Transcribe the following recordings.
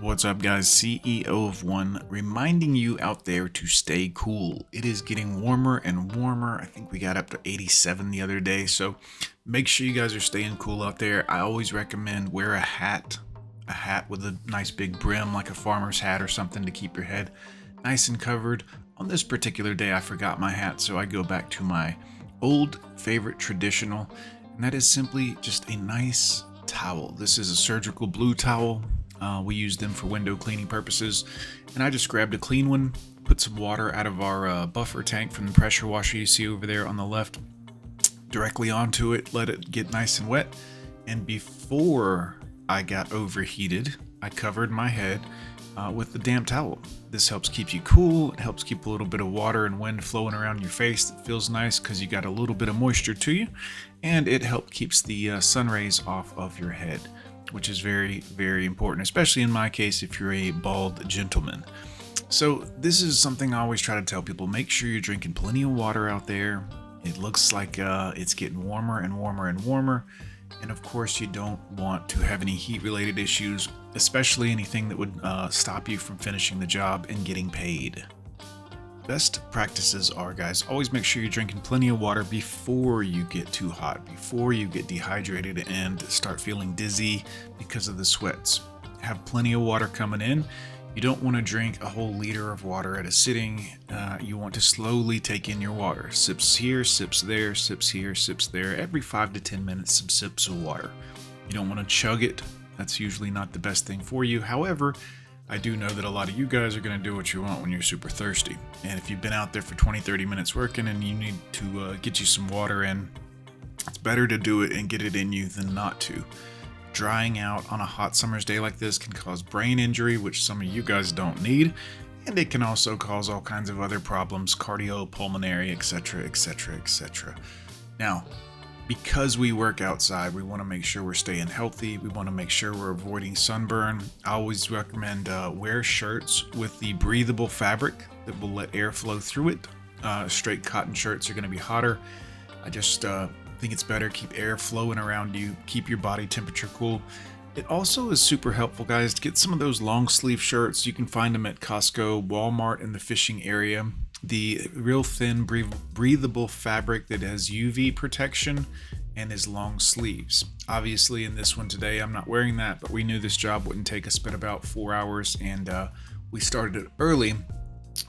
What's up, guys? CEO of One reminding you out there to stay cool. It is getting warmer and warmer. I think we got up to 87 the other day, so make sure you guys are staying cool out there. I always recommend wear a hat with a nice big brim like a farmer's hat or something to keep your head nice and covered. On this particular day, I forgot my hat, so I go back to my old favorite traditional, and that is simply just a nice towel. This is a surgical blue towel. We use them for window cleaning purposes, and I just grabbed a clean one, put some water out of our buffer tank from the pressure washer you see over there on the left directly onto it, let it get nice and wet, and before I got overheated, I covered my head with the damp towel. This helps keep you cool. It helps keep a little bit of water and wind flowing around your face. It feels nice because you got a little bit of moisture to you, and it helps keeps the sun rays off of your head, which is very, very important, especially in my case if you're a bald gentleman. So this is something I always try to tell people. Make sure you're drinking plenty of water out there. It looks like it's getting warmer and warmer and warmer. And of course, you don't want to have any heat-related issues, especially anything that would stop you from finishing the job and getting paid. Best practices are, guys, always make sure you're drinking plenty of water before you get too hot, before you get dehydrated and start feeling dizzy because of the sweats. Have plenty of water coming in. You don't want to drink a whole liter of water at a sitting. You want to slowly take in your water. Sips here, sips there, sips here, sips there. Every 5 to 10 minutes, some sips of water. You don't want to chug it. That's usually not the best thing for you. However, I do know that a lot of you guys are going to do what you want when you're super thirsty. And if you've been out there for 20-30 minutes working and you need to get you some water in, it's better to do it and get it in you than not to. Drying out on a hot summer's day like this can cause brain injury, which some of you guys don't need. And it can also cause all kinds of other problems, cardiopulmonary, etc., etc., etc. Now, because we work outside, we want to make sure we're staying healthy. We want to make sure we're avoiding sunburn. I always recommend wear shirts with the breathable fabric that will let air flow through it. Straight cotton shirts are going to be hotter. I just think it's better. Keep air flowing around you. Keep your body temperature cool. It also is super helpful, guys, to get some of those long sleeve shirts. You can find them at Costco, Walmart, in the fishing area. The real thin breathable fabric that has UV protection and is long sleeves. Obviously in this one today I'm not wearing that, but we knew this job wouldn't take us but about 4 hours, and we started it early,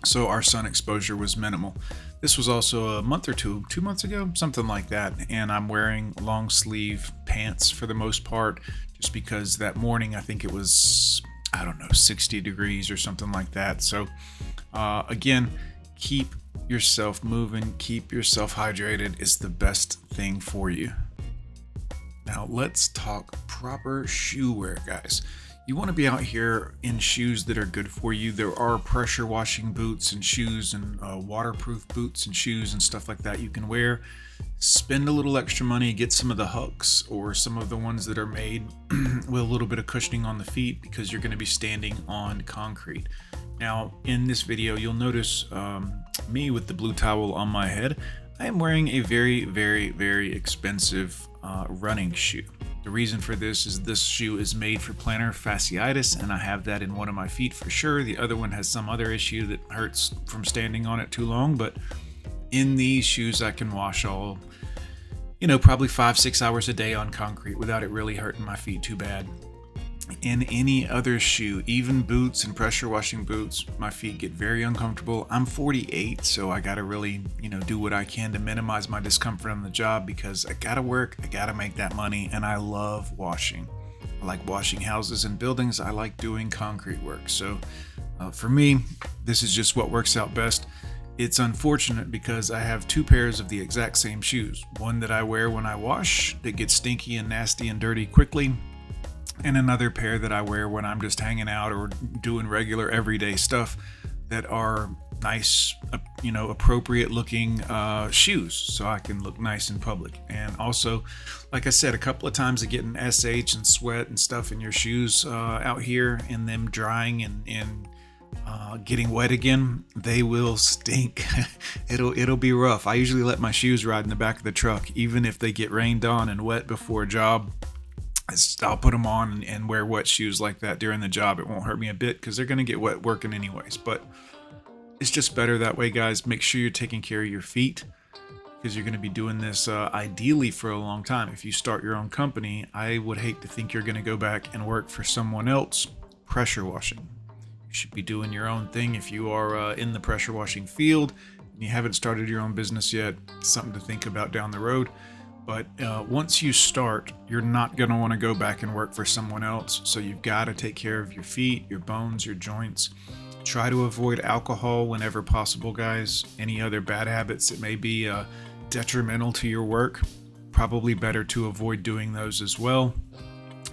so our sun exposure was minimal. This was also a month or 2 months ago, something like that, and I'm wearing long sleeve pants for the most part, just because that morning I think it was, I don't know, 60 degrees or something like that. So again, keep yourself moving, keep yourself hydrated. It's the best thing for you. Now let's talk proper shoe wear, guys. You want to be out here in shoes that are good for you. There are pressure washing boots and shoes and waterproof boots and shoes and stuff like that you can wear. Spend a little extra money, get some of the hooks or some of the ones that are made with a little bit of cushioning on the feet, because you're going to be standing on concrete. Now in this video you'll notice me with the blue towel on my head. I am wearing a very, very, very expensive running shoe. The reason for this is this shoe is made for plantar fasciitis, and I have that in one of my feet for sure. The other one has some other issue that hurts from standing on it too long, but in these shoes I can wash all, probably 5-6 hours a day on concrete without it really hurting my feet too bad. In any other shoe, even boots and pressure washing boots, my feet get very uncomfortable. I'm 48, so I gotta really, do what I can to minimize my discomfort on the job, because I gotta work, I gotta make that money, and I love washing. I like washing houses and buildings. I like doing concrete work. So for me, this is just what works out best. It's unfortunate because I have 2 pairs of the exact same shoes. One that I wear when I wash that gets stinky and nasty and dirty quickly, and another pair that I wear when I'm just hanging out or doing regular everyday stuff that are nice, appropriate looking shoes, so I can look nice in public. And also, like I said, a couple of times of getting SH and sweat and stuff in your shoes out here and them drying and getting wet again, they will stink. It'll be rough. I usually let my shoes ride in the back of the truck, even if they get rained on and wet before a job. I'll put them on and wear wet shoes like that during the job. It won't hurt me a bit because they're going to get wet working anyways. But it's just better that way, guys. Make sure you're taking care of your feet because you're going to be doing this ideally for a long time. If you start your own company, I would hate to think you're going to go back and work for someone else pressure washing. You should be doing your own thing. If you are in the pressure washing field and you haven't started your own business yet, it's something to think about down the road. But once you start, you're not going to want to go back and work for someone else. So you've got to take care of your feet, your bones, your joints. Try to avoid alcohol whenever possible, guys. Any other bad habits that may be detrimental to your work, probably better to avoid doing those as well.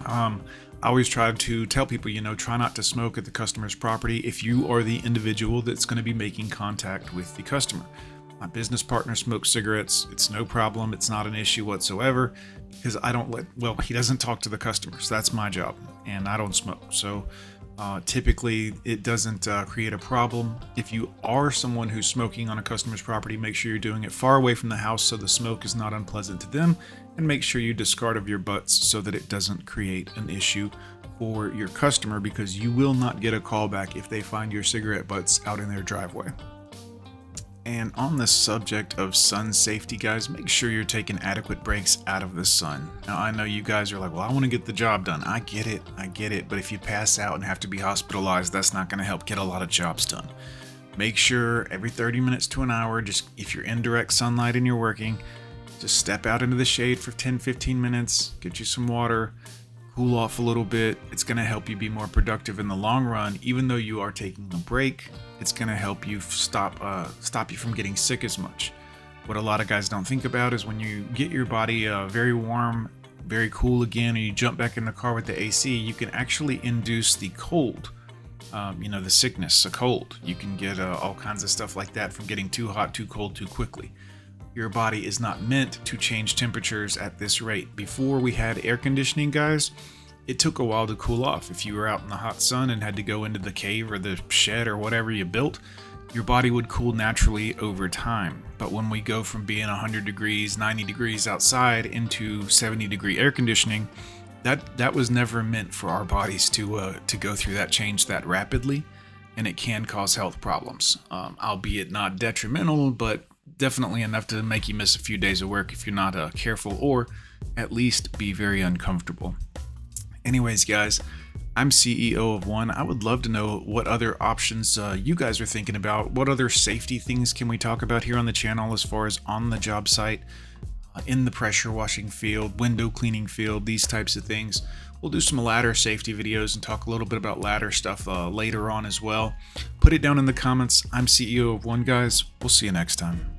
I always try to tell people, try not to smoke at the customer's property if you are the individual that's going to be making contact with the customer. My business partner smokes cigarettes. It's no problem. It's not an issue whatsoever because he doesn't talk to the customers. That's my job, and I don't smoke. So typically it doesn't create a problem. If you are someone who's smoking on a customer's property, make sure you're doing it far away from the house so the smoke is not unpleasant to them, and make sure you discard of your butts so that it doesn't create an issue for your customer, because you will not get a call back if they find your cigarette butts out in their driveway. And on the subject of sun safety, guys, make sure you're taking adequate breaks out of the sun. Now, I know you guys are like, well, I want to get the job done. I get it. But if you pass out and have to be hospitalized, that's not going to help get a lot of jobs done. Make sure every 30 minutes to an hour, just if you're in direct sunlight and you're working, just step out into the shade for 10-15 minutes, get you some water, cool off a little bit. It's going to help you be more productive in the long run. Even though you are taking a break, it's going to help you stop you from getting sick as much. What a lot of guys don't think about is when you get your body very warm, very cool again, and you jump back in the car with the AC, you can actually induce the cold, the sickness, a cold. You can get all kinds of stuff like that from getting too hot, too cold, too quickly. Your body is not meant to change temperatures at this rate. Before we had air conditioning, guys, it took a while to cool off. If you were out in the hot sun and had to go into the cave or the shed or whatever you built, your body would cool naturally over time. But when we go from being 100 degrees, 90 degrees outside into 70-degree air conditioning, that was never meant for our bodies to go through that change that rapidly, and it can cause health problems, albeit not detrimental, but definitely enough to make you miss a few days of work if you're not careful, or at least be very uncomfortable. Anyways, guys, I'm CEO of One. I would love to know what other options you guys are thinking about. What other safety things can we talk about here on the channel as far as on the job site, in the pressure washing field, window cleaning field, these types of things. We'll do some ladder safety videos and talk a little bit about ladder stuff later on as well. Put it down in the comments. I'm CEO of One, guys. We'll see you next time.